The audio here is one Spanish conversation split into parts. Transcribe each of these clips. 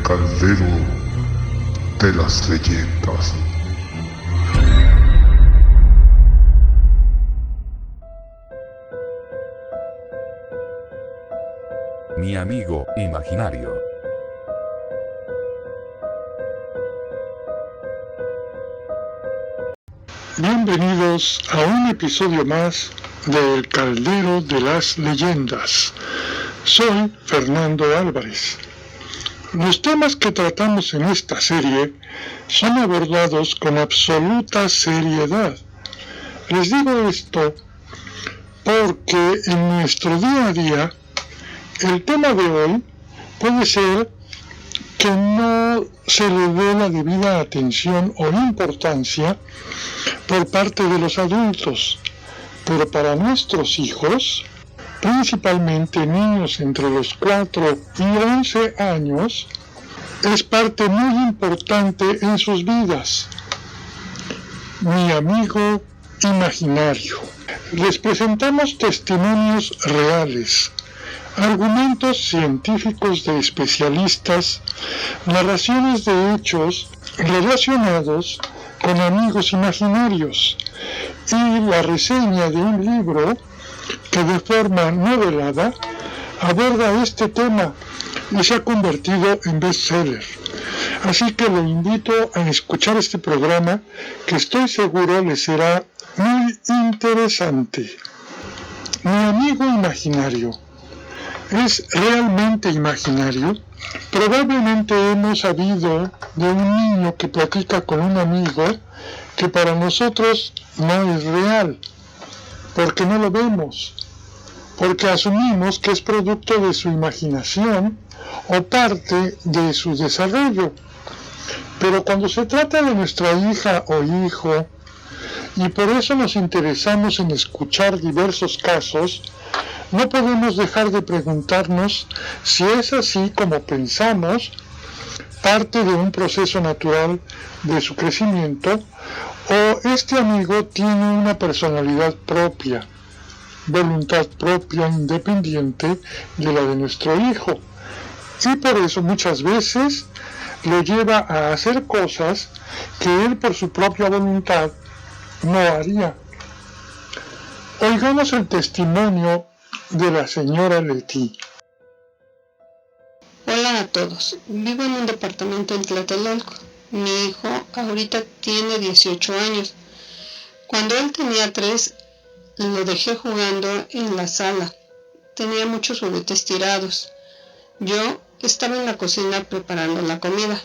caldero de las leyendas. Mi amigo imaginario. Bienvenidos a un episodio más del Caldero de las Leyendas. Soy Fernando Álvarez. Los temas que tratamos en esta serie son abordados con absoluta seriedad. Les digo esto porque en nuestro día a día el tema de hoy puede ser que no se le dé la debida atención o importancia por parte de los adultos, pero para nuestros hijos, principalmente niños entre los 4 y 11 años, es parte muy importante en sus vidas. Mi amigo imaginario. Les presentamos testimonios reales, argumentos científicos de especialistas, narraciones de hechos relacionados con amigos imaginarios y la reseña de un libro que de forma novelada aborda este tema y se ha convertido en bestseller. Así que lo invito a escuchar este programa que estoy seguro les será muy interesante. Mi amigo imaginario. ¿Es realmente imaginario? Probablemente hemos sabido de un niño que platica con un amigo que para nosotros no es real, porque no lo vemos, porque asumimos que es producto de su imaginación o parte de su desarrollo. Pero cuando se trata de nuestra hija o hijo, y por eso nos interesamos en escuchar diversos casos, no podemos dejar de preguntarnos si es así como pensamos, parte de un proceso natural de su crecimiento, o este amigo tiene una personalidad propia, voluntad propia, independiente de la de nuestro hijo, y por eso muchas veces lo lleva a hacer cosas que él por su propia voluntad no haría. Oigamos el testimonio de la señora Leti. Hola a todos, vivo en un departamento en Tlatelolco. Mi hijo ahorita tiene 18 años. Cuando él tenía 3, lo dejé jugando en la sala. Tenía muchos juguetes tirados. Yo estaba en la cocina preparando la comida,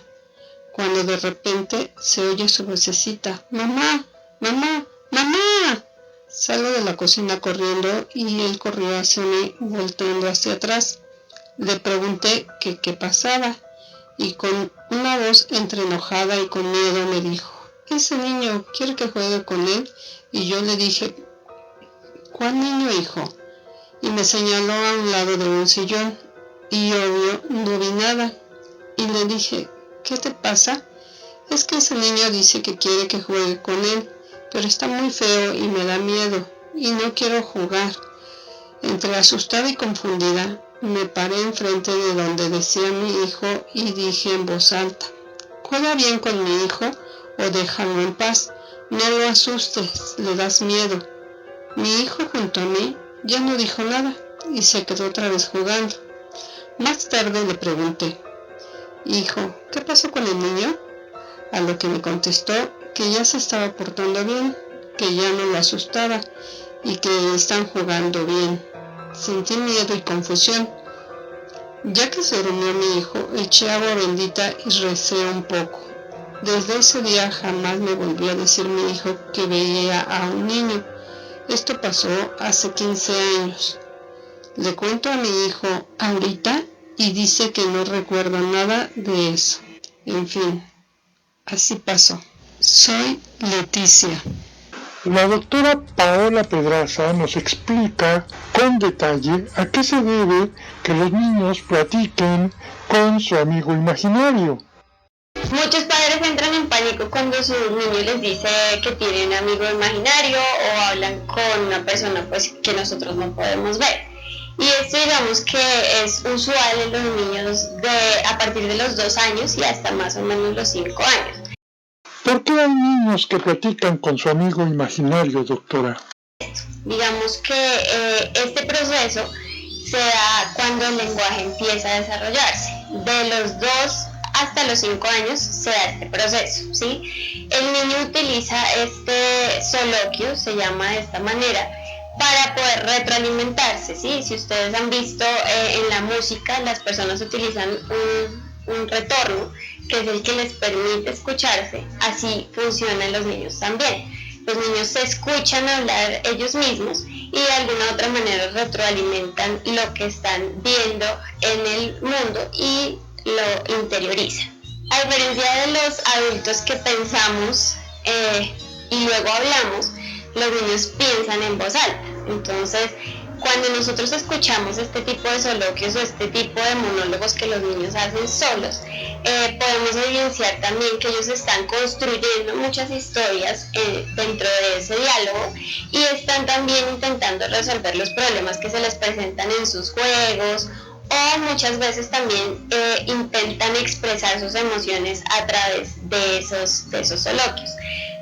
cuando de repente se oye su vocecita: ¡Mamá! ¡Mamá! ¡Mamá! Salgo de la cocina corriendo y él corrió hacia mí, volteando hacia atrás. Le pregunté que qué pasaba y con una voz entre enojada y con miedo me dijo: ese niño quiere que juegue con él. Y yo le dije: ¿cuál niño, hijo? Y me señaló a un lado de un sillón y obvio no vi nada. Y le dije: ¿qué te pasa? Es que ese niño dice que quiere que juegue con él, pero está muy feo y me da miedo y no quiero jugar. Entre asustada y confundida, me paré enfrente de donde decía mi hijo y dije en voz alta: juega bien con mi hijo o déjalo en paz, no lo asustes, le das miedo. Mi hijo junto a mí ya no dijo nada y se quedó otra vez jugando. Más tarde le pregunté: hijo, ¿qué pasó con el niño? A lo que me contestó que ya se estaba portando bien, que ya no lo asustaba y que están jugando bien. Sentí miedo y confusión. Ya que se durmió mi hijo, eché agua bendita y recé un poco. Desde ese día jamás me volvió a decir mi hijo que veía a un niño. Esto pasó hace 15 años. Le cuento a mi hijo ahorita y dice que no recuerda nada de eso. En fin, así pasó. Soy Leticia. La doctora Paola Pedraza nos explica con detalle a qué se debe que los niños platiquen con su amigo imaginario. Muchos padres entran en pánico cuando sus niños les dice que tienen amigo imaginario o hablan con una persona pues que nosotros no podemos ver. Y es Esto digamos que es usual en los niños a partir de los 2 años y hasta más o menos los 5 años. ¿Por qué hay niños que platican con su amigo imaginario, doctora? Digamos que este proceso se da cuando el lenguaje empieza a desarrollarse. De los 2 hasta los 5 años se da este proceso, ¿sí? El niño utiliza este soliloquio, se llama de esta manera, para poder retroalimentarse, ¿sí? Si ustedes han visto en la música, las personas utilizan un retorno, que es el que les permite escucharse. Así funcionan los niños también. Los niños se escuchan hablar ellos mismos y de alguna otra manera retroalimentan lo que están viendo en el mundo y lo interiorizan. A diferencia de los adultos que pensamos y luego hablamos, los niños piensan en voz alta. Entonces, cuando nosotros escuchamos este tipo de soliloquios o este tipo de monólogos que los niños hacen solos, podemos evidenciar también que ellos están construyendo muchas historias dentro de ese diálogo y están también intentando resolver los problemas que se les presentan en sus juegos, o muchas veces también intentan expresar sus emociones a través de esos soliloquios.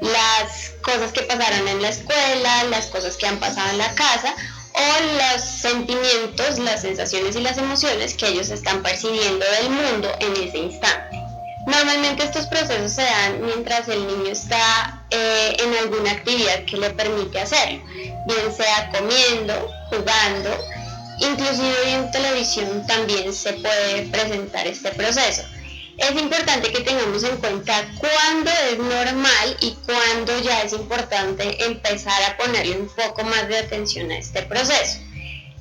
Las cosas que pasaron en la escuela, las cosas que han pasado en la casa, o los sentimientos, las sensaciones y las emociones que ellos están percibiendo del mundo en ese instante. Normalmente estos procesos se dan mientras el niño está en alguna actividad que le permite hacerlo, bien sea comiendo, jugando, inclusive en televisión también se puede presentar este proceso. Es importante que tengamos en cuenta cuándo es normal y cuándo ya es importante empezar a ponerle un poco más de atención a este proceso.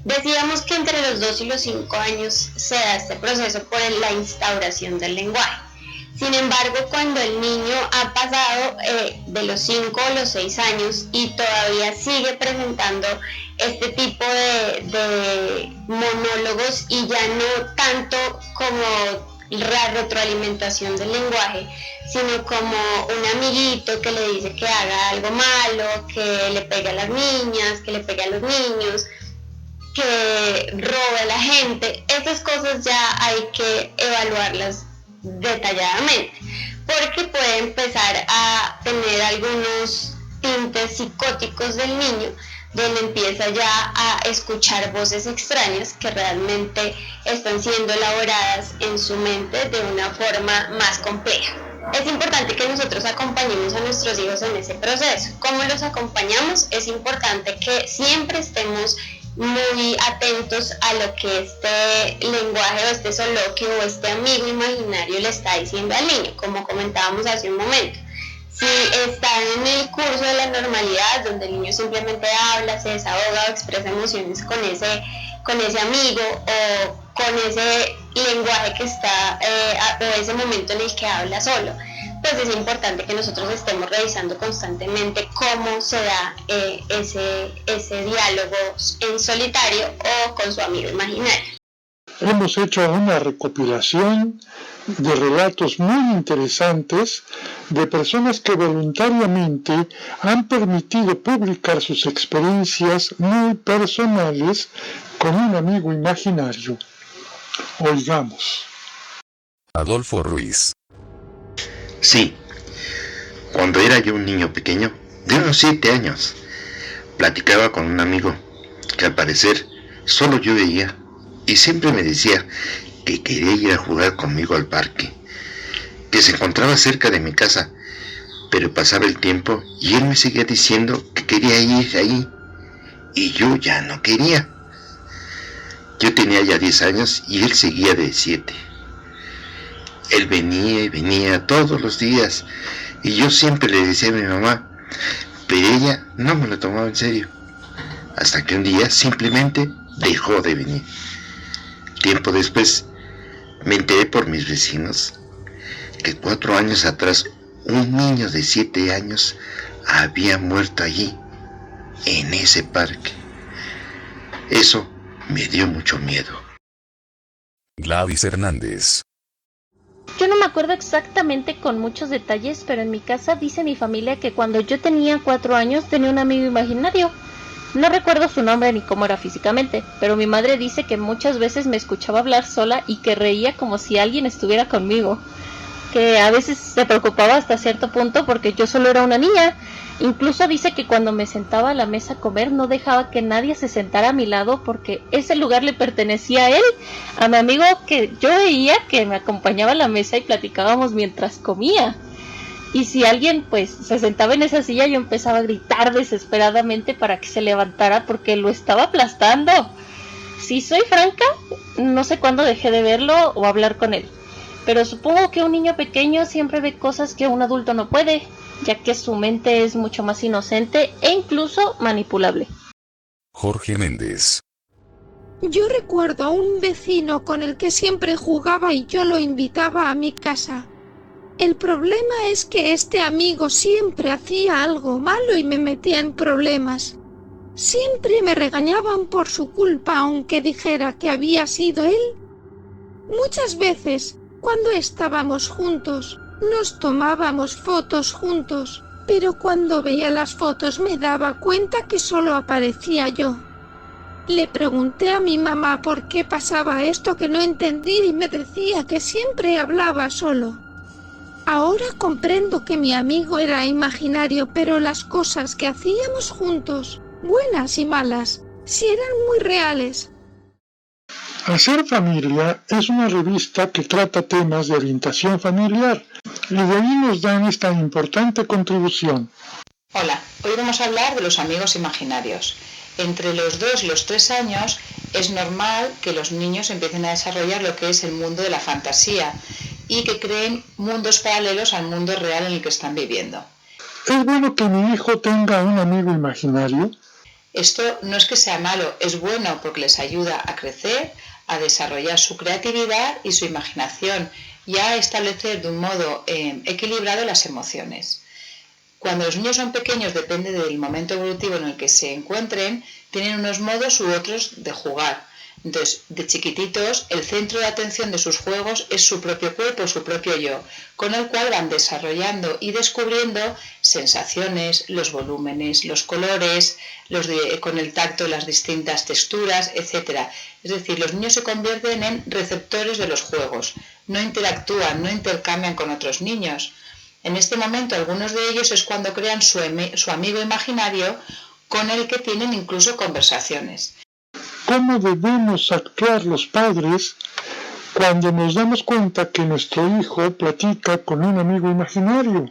Decíamos que entre los 2 y los 5 años se da este proceso por la instauración del lenguaje. Sin embargo, cuando el niño ha pasado de los 5 o los 6 años y todavía sigue presentando este tipo de monólogos y ya no tanto como la retroalimentación del lenguaje, sino como un amiguito que le dice que haga algo malo, que le pegue a las niñas, que le pegue a los niños, que robe a la gente. Estas cosas ya hay que evaluarlas detalladamente, porque puede empezar a tener algunos tintes psicóticos del niño, donde empieza ya a escuchar voces extrañas que realmente están siendo elaboradas en su mente de una forma más compleja. Es importante que nosotros acompañemos a nuestros hijos en ese proceso. ¿Cómo los acompañamos? Es importante que siempre estemos muy atentos a lo que este lenguaje o este soliloquio o este amigo imaginario le está diciendo al niño, como comentábamos hace un momento. Si están en el curso de la normalidad, donde el niño simplemente habla, se desahoga o expresa emociones con ese amigo o con ese lenguaje que está, o ese momento en el que habla solo, pues es importante que nosotros estemos revisando constantemente cómo se da ese diálogo en solitario o con su amigo imaginario. Hemos hecho una recopilación de relatos muy interesantes de personas que voluntariamente han permitido publicar sus experiencias muy personales con un amigo imaginario. Oigamos. Adolfo Ruiz. Sí, cuando era yo un niño pequeño, de unos 7 años, platicaba con un amigo que al parecer solo yo veía y siempre me decía que quería ir a jugar conmigo al parque, que se encontraba cerca de mi casa, pero pasaba el tiempo y él me seguía diciendo que quería ir ahí y yo ya no quería. Yo tenía ya 10 años y él seguía de 7. Él venía y venía todos los días y yo siempre le decía a mi mamá, pero ella no me lo tomaba en serio, hasta que un día simplemente dejó de venir. Tiempo después me enteré por mis vecinos que 4 años atrás un niño de 7 años había muerto allí, en ese parque. Eso me dio mucho miedo. Gladys Hernández. Yo no me acuerdo exactamente con muchos detalles, pero en mi casa dice mi familia que cuando yo tenía 4 años tenía un amigo imaginario. No recuerdo su nombre ni cómo era físicamente, pero mi madre dice que muchas veces me escuchaba hablar sola y que reía como si alguien estuviera conmigo, que a veces se preocupaba hasta cierto punto porque yo solo era una niña. Incluso dice que cuando me sentaba a la mesa a comer no dejaba que nadie se sentara a mi lado porque ese lugar le pertenecía a él, a mi amigo que yo veía que me acompañaba a la mesa y platicábamos mientras comía. Y si alguien pues se sentaba en esa silla, yo empezaba a gritar desesperadamente para que se levantara porque lo estaba aplastando. Si soy franca, no sé cuándo dejé de verlo o hablar con él, pero supongo que un niño pequeño siempre ve cosas que un adulto no puede, ya que su mente es mucho más inocente e incluso manipulable. Jorge Méndez. Yo recuerdo a un vecino con el que siempre jugaba y yo lo invitaba a mi casa. El problema es que este amigo siempre hacía algo malo y me metía en problemas. Siempre me regañaban por su culpa, aunque dijera que había sido él. Muchas veces, cuando estábamos juntos, nos tomábamos fotos juntos, pero cuando veía las fotos me daba cuenta que solo aparecía yo. Le pregunté a mi mamá por qué pasaba esto que no entendía y me decía que siempre hablaba solo. Ahora comprendo que mi amigo era imaginario, pero las cosas que hacíamos juntos, buenas y malas, sí eran muy reales. Hacer Familia es una revista que trata temas de orientación familiar y de ahí nos dan esta importante contribución. Hola, hoy vamos a hablar de los amigos imaginarios. Entre los 2 y los 3 años es normal que los niños empiecen a desarrollar lo que es el mundo de la fantasía y que creen mundos paralelos al mundo real en el que están viviendo. ¿Es bueno que mi hijo tenga un amigo imaginario? Esto no es que sea malo, es bueno porque les ayuda a crecer, a desarrollar su creatividad y su imaginación y a establecer de un modo equilibrado las emociones. Cuando los niños son pequeños, depende del momento evolutivo en el que se encuentren, tienen unos modos u otros de jugar. Entonces, de chiquititos, el centro de atención de sus juegos es su propio cuerpo, su propio yo, con el cual van desarrollando y descubriendo sensaciones, los volúmenes, los colores, con el tacto las distintas texturas, etc. Es decir, los niños se convierten en receptores de los juegos, no interactúan, no intercambian con otros niños. En este momento, algunos de ellos es cuando crean su amigo imaginario con el que tienen incluso conversaciones. ¿Cómo debemos actuar los padres cuando nos damos cuenta que nuestro hijo platica con un amigo imaginario?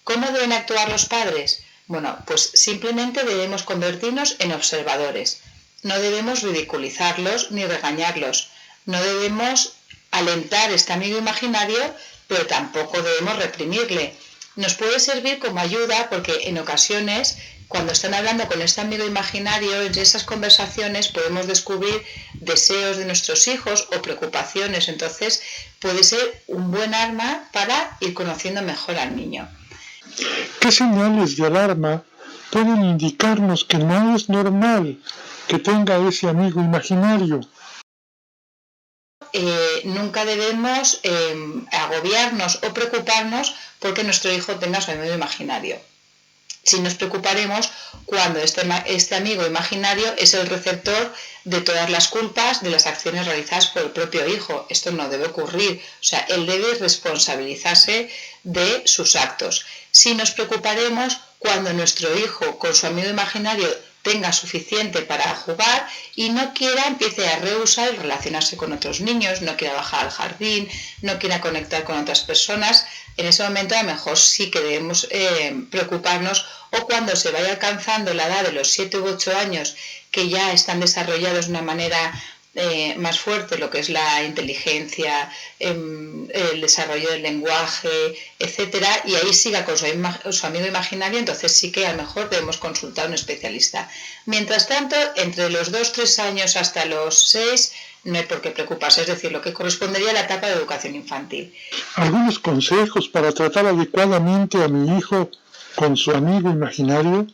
¿Cómo deben actuar los padres? Bueno, pues simplemente debemos convertirnos en observadores. No debemos ridiculizarlos ni regañarlos. No debemos alentar este amigo imaginario, pero tampoco debemos reprimirle. Nos puede servir como ayuda porque en ocasiones, cuando están hablando con este amigo imaginario, en esas conversaciones podemos descubrir deseos de nuestros hijos o preocupaciones. Entonces puede ser un buen arma para ir conociendo mejor al niño. ¿Qué señales de alarma pueden indicarnos que no es normal que tenga ese amigo imaginario? Nunca debemos agobiarnos o preocuparnos porque nuestro hijo tenga su amigo imaginario. Si nos preocuparemos cuando este amigo imaginario es el receptor de todas las culpas de las acciones realizadas por el propio hijo. Esto no debe ocurrir, o sea, él debe responsabilizarse de sus actos. Si nos preocuparemos cuando nuestro hijo con su amigo imaginario tenga suficiente para jugar y no empiece a rehusar el relacionarse con otros niños, no quiera bajar al jardín, no quiera conectar con otras personas, en ese momento a lo mejor sí que debemos preocuparnos, o cuando se vaya alcanzando la edad de los 7 u 8 años que ya están desarrollados de una manera más fuerte lo que es la inteligencia, el desarrollo del lenguaje, etcétera, y ahí siga con su amigo imaginario, entonces sí que a lo mejor debemos consultar a un especialista. Mientras tanto, entre los 2-3 años hasta los 6 no hay por qué preocuparse, es decir, lo que correspondería a la etapa de educación infantil. ¿Algunos consejos para tratar adecuadamente a mi hijo con su amigo imaginario?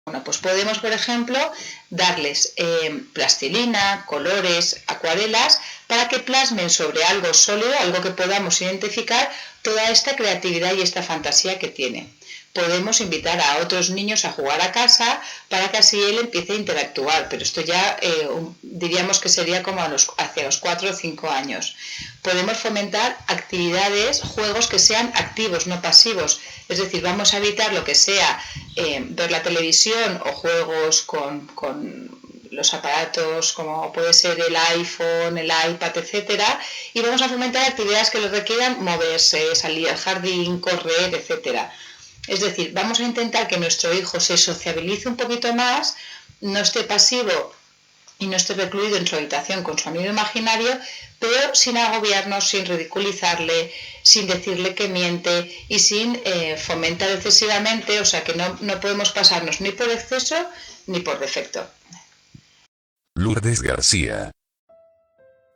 Bueno, pues podemos, por ejemplo, darles plastilina, colores, acuarelas, para que plasmen sobre algo sólido, algo que podamos identificar, toda esta creatividad y esta fantasía que tiene. podemos invitar a otros niños a jugar a casa para que así él empiece a interactuar, pero esto ya diríamos que sería como hacia los 4 o 5 años. Podemos fomentar actividades, juegos que sean activos, no pasivos, es decir, vamos a evitar lo que sea ver la televisión o juegos con los aparatos como puede ser el iPhone, el iPad, etcétera, y vamos a fomentar actividades que les requieran moverse, salir al jardín, correr, etcétera. Es decir, vamos a intentar que nuestro hijo se sociabilice un poquito más, no esté pasivo y no esté recluido en su habitación con su amigo imaginario, pero sin agobiarnos, sin ridiculizarle, sin decirle que miente y sin fomentar excesivamente, o sea que no podemos pasarnos ni por exceso ni por defecto. Lourdes García.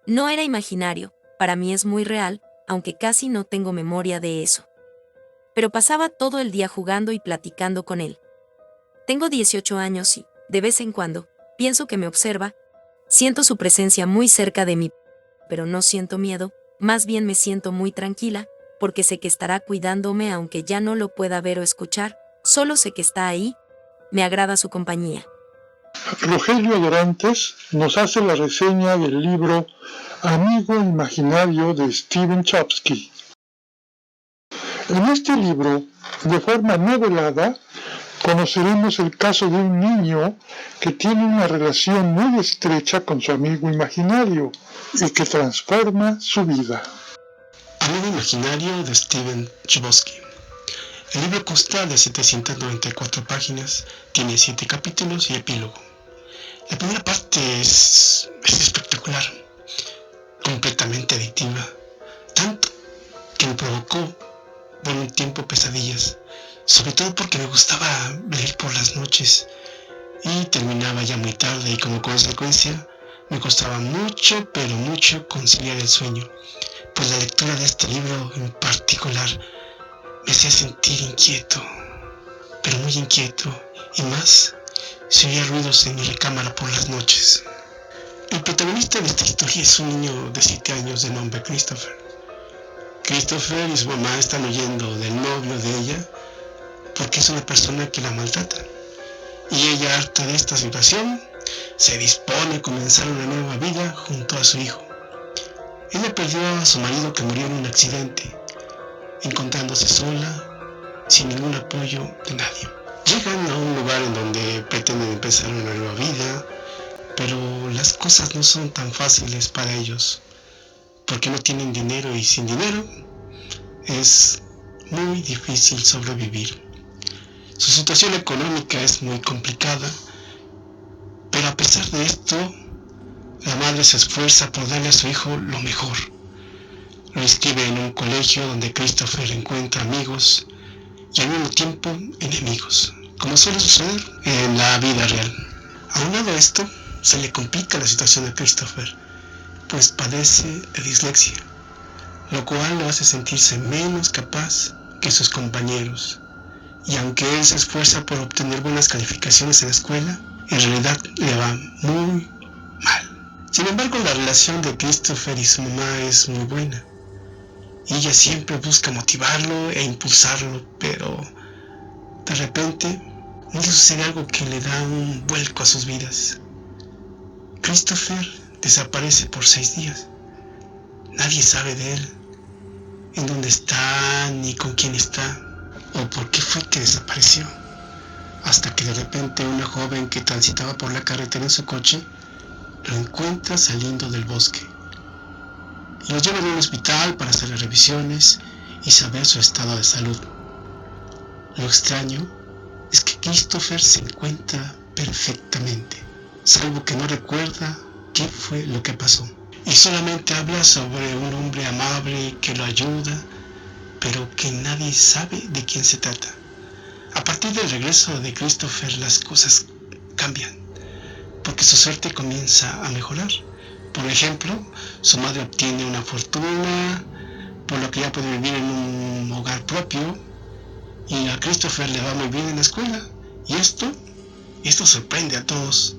No era imaginario, para mí es muy real, aunque casi no tengo memoria de eso. Pero pasaba todo el día jugando y platicando con él. Tengo 18 años y, de vez en cuando, pienso que me observa, siento su presencia muy cerca de mí, pero no siento miedo, más bien me siento muy tranquila, porque sé que estará cuidándome aunque ya no lo pueda ver o escuchar, solo sé que está ahí, me agrada su compañía. Rogelio Dorantes nos hace la reseña del libro Amigo Imaginario de Stephen Chbosky. En este libro, de forma novelada, conoceremos el caso de un niño que tiene una relación muy estrecha con su amigo imaginario y que transforma su vida. Amigo Imaginario de Stephen Chbosky. El libro consta de 794 páginas, tiene 7 capítulos y epílogo. La primera parte es espectacular, completamente adictiva, tanto que me provocó por un tiempo pesadillas, sobre todo porque me gustaba leer por las noches y terminaba ya muy tarde y como consecuencia me costaba mucho, pero mucho conciliar el sueño, pues la lectura de este libro en particular me hacía sentir inquieto, pero muy inquieto, y más si oía ruidos en mi recámara por las noches. El protagonista de esta historia es un niño de 7 años de nombre Christopher. Christopher y su mamá están huyendo del novio de ella porque es una persona que la maltrata. Y ella, harta de esta situación, se dispone a comenzar una nueva vida junto a su hijo. Ella perdió a su marido que murió en un accidente, encontrándose sola, sin ningún apoyo de nadie. Llegan a un lugar en donde pretenden empezar una nueva vida, pero las cosas no son tan fáciles para ellos, porque no tienen dinero y sin dinero es muy difícil sobrevivir. Su situación económica es muy complicada, pero a pesar de esto, la madre se esfuerza por darle a su hijo lo mejor. Lo inscribe en un colegio donde Christopher encuentra amigos y al mismo tiempo enemigos, como suele suceder en la vida real. Aunado a esto, se le complica la situación a Christopher, pues padece de dislexia, lo cual lo hace sentirse menos capaz que sus compañeros. Y aunque él se esfuerza por obtener buenas calificaciones en la escuela, en realidad le va muy mal. Sin embargo, la relación de Christopher y su mamá es muy buena. Y ella siempre busca motivarlo e impulsarlo, pero de repente le sucede algo que le da un vuelco a sus vidas. Christopher desaparece por 6 días. Nadie sabe de él, en dónde está, ni con quién está, o por qué fue que desapareció. Hasta que de repente una joven que transitaba por la carretera en su coche lo encuentra saliendo del bosque. Y lo llevan a un hospital para hacerle revisiones y saber su estado de salud. Lo extraño es que Christopher se encuentra perfectamente, salvo que no recuerda qué fue lo que pasó. Y solamente habla sobre un hombre amable que lo ayuda, pero que nadie sabe de quién se trata. A partir del regreso de Christopher las cosas cambian, porque su suerte comienza a mejorar. Por ejemplo, su madre obtiene una fortuna, por lo que ya puede vivir en un hogar propio, y a Christopher le va muy bien en la escuela. Y esto sorprende a todos.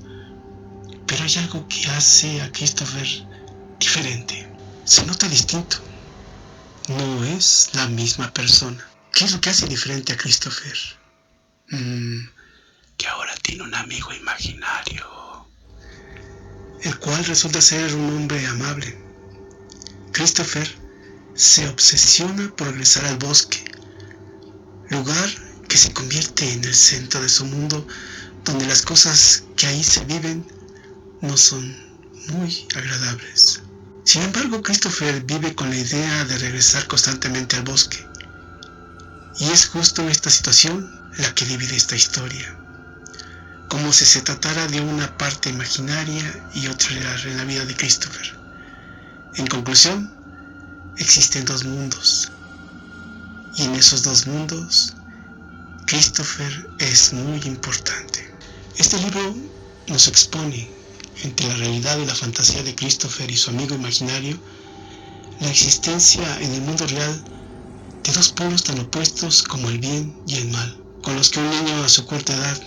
Pero hay algo que hace a Christopher diferente. Se nota distinto. No es la misma persona. ¿Qué es lo que hace diferente a Christopher? Que ahora tiene un amigo imaginario, el cual resulta ser un hombre amable. Christopher se obsesiona por regresar al bosque, lugar que se convierte en el centro de su mundo, donde las cosas que ahí se viven no son muy agradables. Sin embargo, Christopher vive con la idea de regresar constantemente al bosque, y es justo en esta situación la que divide esta historia, como si se tratara de una parte imaginaria y otra real en la vida de Christopher. En conclusión, existen dos mundos, y en esos dos mundos, Christopher es muy importante. Este libro nos expone, entre la realidad y la fantasía de Christopher y su amigo imaginario, la existencia en el mundo real de dos polos tan opuestos como el bien y el mal, con los que un niño a su corta edad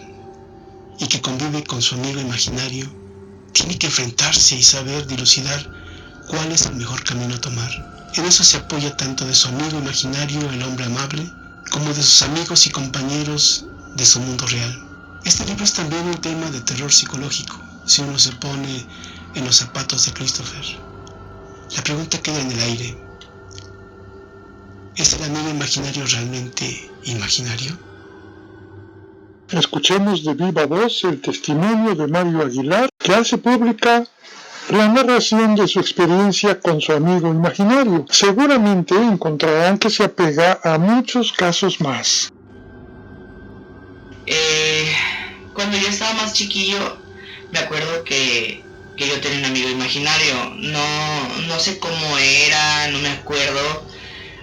y que convive con su amigo imaginario tiene que enfrentarse y saber dilucidar cuál es el mejor camino a tomar. En eso se apoya tanto de su amigo imaginario, el hombre amable, como de sus amigos y compañeros de su mundo real. Este libro es también un tema de terror psicológico, si uno se pone en los zapatos de Christopher. La pregunta queda en el aire: ¿es el amigo imaginario realmente imaginario? Escuchemos de viva voz el testimonio de Mario Aguilar, que hace pública la narración de su experiencia con su amigo imaginario. Seguramente encontrarán que se apega a muchos casos más. Cuando yo estaba más chiquillo, me acuerdo que yo tenía un amigo imaginario. No sé cómo era, no me acuerdo.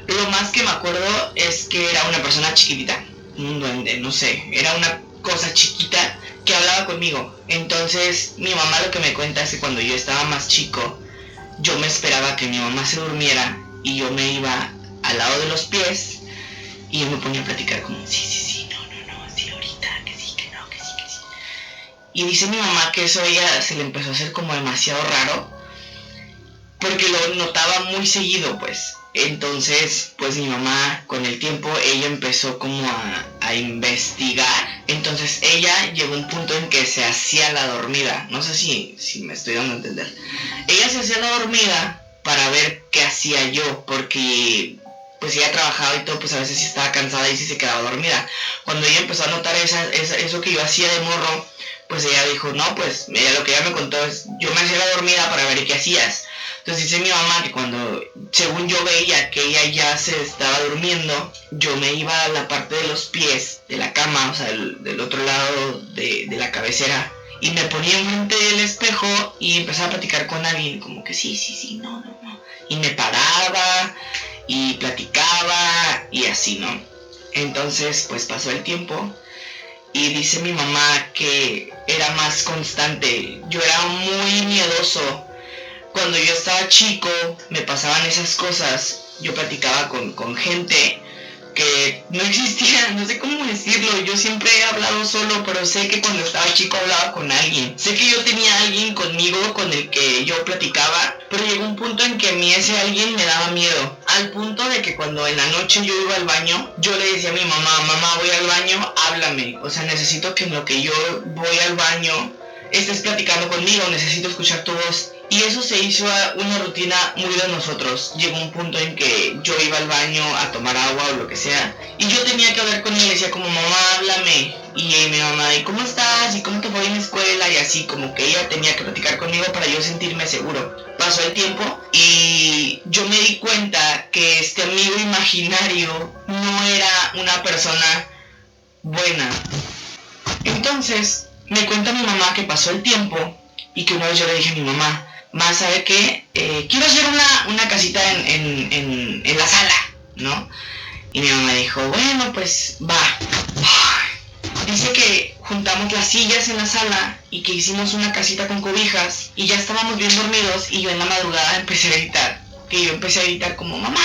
Lo más que me acuerdo es que era una persona chiquitita, un duende, no sé, era una cosa chiquita que hablaba conmigo. Entonces mi mamá lo que me cuenta es que cuando yo estaba más chico, yo me esperaba que mi mamá se durmiera y yo me iba al lado de los pies y yo me ponía a platicar como sí, no, sí, ahorita, que sí, que no, que sí. Y dice mi mamá que eso a ella se le empezó a hacer como demasiado raro, porque lo notaba muy seguido, pues. Entonces, pues mi mamá, con el tiempo, ella empezó como a investigar. Entonces ella llegó a un punto en que se hacía la dormida. No sé si me estoy dando a entender. Ella se hacía la dormida para ver qué hacía yo, porque pues ella trabajaba y todo, pues a veces sí estaba cansada y sí se quedaba dormida. Cuando ella empezó a notar eso que yo hacía de morro, pues ella dijo, no, pues ella, lo que ella me contó es, yo me hacía la dormida para ver qué hacías. Entonces dice mi mamá que cuando, según yo veía que ella ya se estaba durmiendo, yo me iba a la parte de los pies de la cama, o sea, del otro lado de la cabecera, y me ponía enfrente del espejo y empezaba a platicar con alguien, como que sí, no. Y me paraba y platicaba y así, ¿no? Entonces, pues pasó el tiempo y dice mi mamá que era más constante. Yo era muy miedoso. Cuando yo estaba chico me pasaban esas cosas, yo platicaba con gente que no existía, no sé cómo decirlo, yo siempre he hablado solo, pero sé que cuando estaba chico hablaba con alguien. Sé que yo tenía a alguien conmigo con el que yo platicaba, pero llegó un punto en que a mí ese alguien me daba miedo, al punto de que cuando en la noche yo iba al baño, yo le decía a mi mamá, voy al baño, háblame, o sea, necesito que en lo que yo voy al baño estés platicando conmigo, necesito escuchar tu voz. Y eso se hizo una rutina muy de nosotros. Llegó un punto en que yo iba al baño a tomar agua o lo que sea, y yo tenía que hablar con ella, decía como, mamá, háblame. Y mi mamá, ¿y cómo estás? ¿Y cómo te fue en la escuela? Y así, como que ella tenía que platicar conmigo para yo sentirme seguro. Pasó el tiempo y yo me di cuenta que este amigo imaginario no era una persona buena. Entonces, me cuenta mi mamá que pasó el tiempo y que una vez yo le dije a mi mamá, ¿sabe qué? Quiero hacer una casita en la sala, ¿no? Y mi mamá dijo, bueno, pues va. Dice que juntamos las sillas en la sala y que hicimos una casita con cobijas y ya estábamos bien dormidos y yo en la madrugada empecé a gritar. Que yo empecé a gritar como, mamá,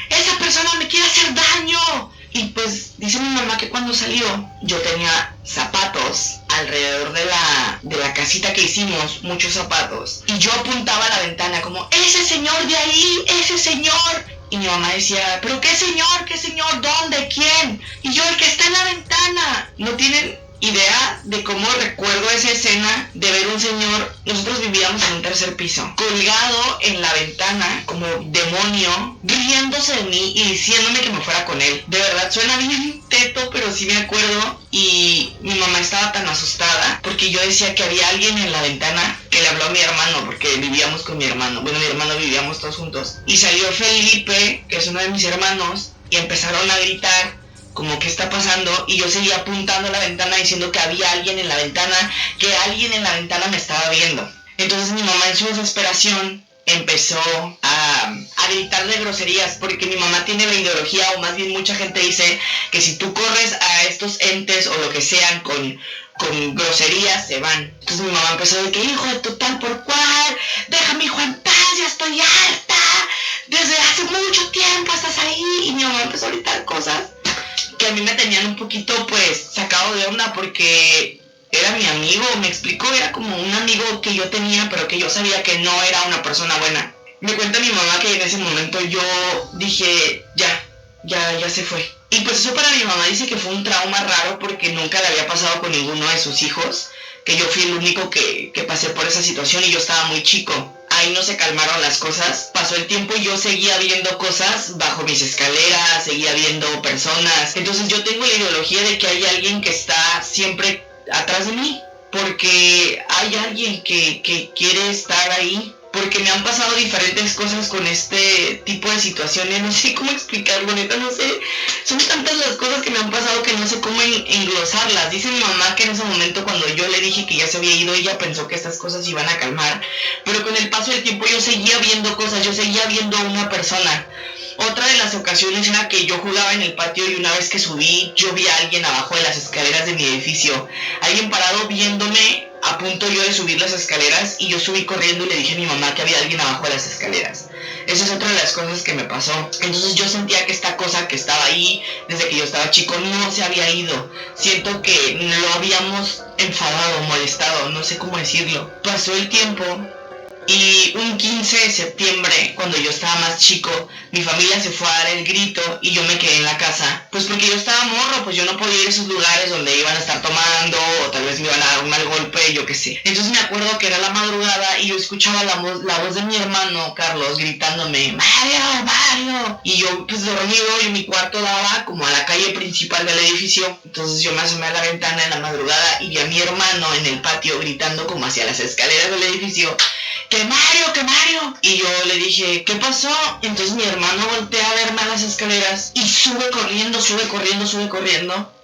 esa persona me quiere hacer daño. Y pues dice mi mamá que cuando salió yo tenía zapatos alrededor de la casita que hicimos, muchos zapatos. Y yo apuntaba a la ventana como, ¡ese señor de ahí! ¡Ese señor! y mi mamá decía, ¿pero qué señor? ¿Qué señor? ¿Dónde? ¿Quién? Y yo, el que está en la ventana. No tienen idea de cómo recuerdo esa escena de ver un señor. Nosotros vivíamos en un tercer piso, colgado en la ventana como demonio, riéndose de mí y diciéndome que me fuera con él. De verdad suena bien teto, pero sí me acuerdo. Y mi mamá estaba tan asustada porque yo decía que había alguien en la ventana, que le habló a mi hermano, porque vivíamos con mi hermano. Bueno, mi hermano vivíamos todos juntos. Y salió Felipe, que es uno de mis hermanos, y empezaron a gritar como qué está pasando, y yo seguía apuntando a la ventana diciendo que había alguien en la ventana, que alguien en la ventana me estaba viendo. Entonces mi mamá, en su desesperación, empezó a gritar de groserías, porque mi mamá tiene la ideología, o más bien mucha gente dice que si tú corres a estos entes o lo que sean con groserías, se van. Entonces mi mamá empezó de que, hijo de tu tal por cual, deja a mi hijo en paz, ya estoy harta, desde hace mucho tiempo estás ahí. Y mi mamá empezó a gritar cosas que a mí me tenían un poquito pues sacado de onda, porque era mi amigo, me explicó, era como un amigo que yo tenía, pero que yo sabía que no era una persona buena. Me cuenta mi mamá que en ese momento yo dije, ya se fue. Y pues eso para mi mamá dice que fue un trauma raro, porque nunca le había pasado con ninguno de sus hijos, que yo fui el único que pasé por esa situación y yo estaba muy chico. Ahí no se calmaron las cosas, pasó el tiempo y yo seguía viendo cosas bajo mis escaleras, seguía viendo personas. Entonces yo tengo la ideología de que hay alguien que está siempre atrás de mí, porque hay alguien que quiere estar ahí, porque me han pasado diferentes cosas con este tipo de situaciones. No sé cómo explicarlo, neta, no sé, son tantas las cosas que me han pasado que no sé cómo englosarlas. Dice mi mamá que en ese momento, cuando yo le dije que ya se había ido, ella pensó que estas cosas iban a calmar, pero con el paso del tiempo yo seguía viendo cosas, yo seguía viendo a una persona. Otra de las ocasiones era que yo jugaba en el patio y una vez que subí, yo vi a alguien abajo de las escaleras de mi edificio, alguien parado viéndome a punto yo de subir las escaleras, y yo subí corriendo y le dije a mi mamá que había alguien abajo de las escaleras. Esa es otra de las cosas que me pasó. Entonces yo sentía que esta cosa que estaba ahí desde que yo estaba chico no se había ido. Siento que lo habíamos enfadado, molestado, no sé cómo decirlo. Pasó el tiempo y un 15 de septiembre, cuando yo estaba más chico, mi familia se fue a dar el grito y yo me quedé en la casa. Pues porque yo estaba morro, pues yo no podía ir a esos lugares donde iban a estar tomando, o tal vez me iban a dar un mal golpe, yo qué sé. Entonces me acuerdo que era la madrugada y yo escuchaba la voz de mi hermano Carlos gritándome, Mario. Y yo pues dormido, y mi cuarto daba como a la calle principal del edificio. Entonces yo me asomé a la ventana en la madrugada y vi a mi hermano en el patio gritando como hacia las escaleras del edificio, ¡Que Mario! Y yo le dije, ¿qué pasó? Entonces mi hermano voltea a verme a las escaleras y sube corriendo.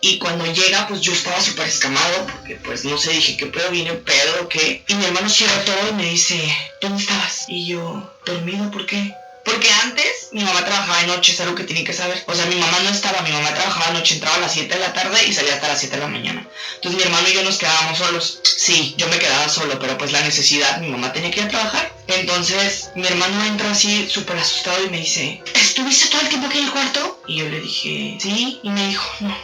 Y cuando llega, pues yo estaba súper escamado, porque pues no sé, dije, ¿qué pedo? ¿Viene un pedo o qué? Y mi hermano cierra todo y me dice, ¿dónde estabas? Y yo, dormido, ¿por qué? Porque antes mi mamá trabajaba de noche, es algo que tienen que saber. O sea, mi mamá no estaba, mi mamá trabajaba de noche, entraba a las 7 de la tarde y salía hasta las 7 de la mañana. Entonces mi hermano y yo nos quedábamos solos. Sí, yo me quedaba solo, pero pues la necesidad, mi mamá tenía que ir a trabajar. Entonces mi hermano entra así súper asustado y me dice, ¿estuviste todo el tiempo aquí en el cuarto? Y yo le dije, sí, y me dijo, no.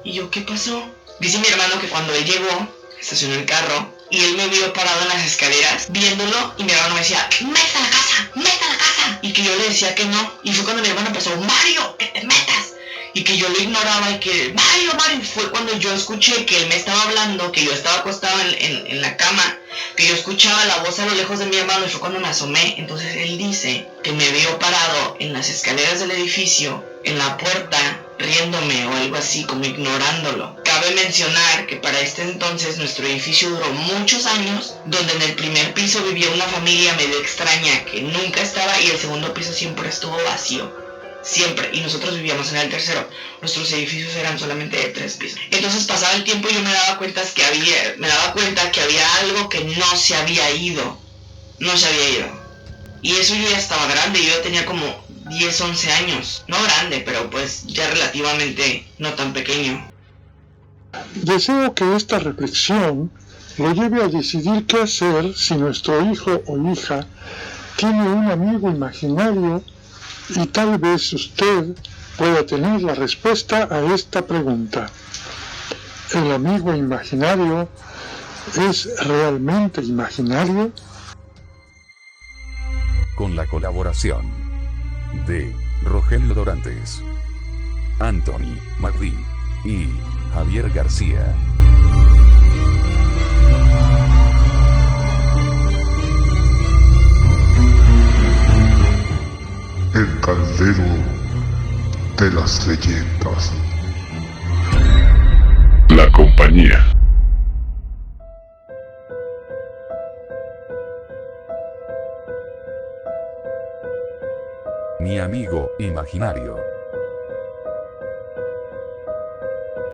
Y yo, ¿qué pasó? Dice mi hermano que cuando él llegó, estacionó el carro y él me vio parado en las escaleras viéndolo, y mi hermano me decía, ¡meta a la casa! Y que yo le decía que no, y fue cuando mi hermano empezó, ¡Mario, que te metas! Y que yo lo ignoraba y que, Mario, fue cuando yo escuché que él me estaba hablando, que yo estaba acostado en la cama, que yo escuchaba la voz a lo lejos de mi hermano, y fue cuando me asomé. Entonces él dice que me vio parado en las escaleras del edificio, en la puerta, riéndome o algo así, como ignorándolo. Cabe mencionar que para este entonces nuestro edificio duró muchos años, donde en el primer piso vivía una familia medio extraña que nunca estaba, y el segundo piso siempre estuvo vacío. Siempre, y nosotros vivíamos en el tercero. Nuestros edificios eran solamente de 3 pisos. Entonces pasaba el tiempo y yo me daba cuenta que había algo que no se había ido. Y eso yo ya estaba grande, yo ya tenía como 10, 11 años. No grande, pero pues ya relativamente no tan pequeño. Deseo que esta reflexión lo lleve a decidir qué hacer si nuestro hijo o hija tiene un amigo imaginario, y tal vez usted pueda tener la respuesta a esta pregunta. ¿El amigo imaginario es realmente imaginario? Con la colaboración de Rogelio Dorantes, Anthony Magdi y Javier García. El caldero de las leyendas. La compañía. Mi amigo imaginario.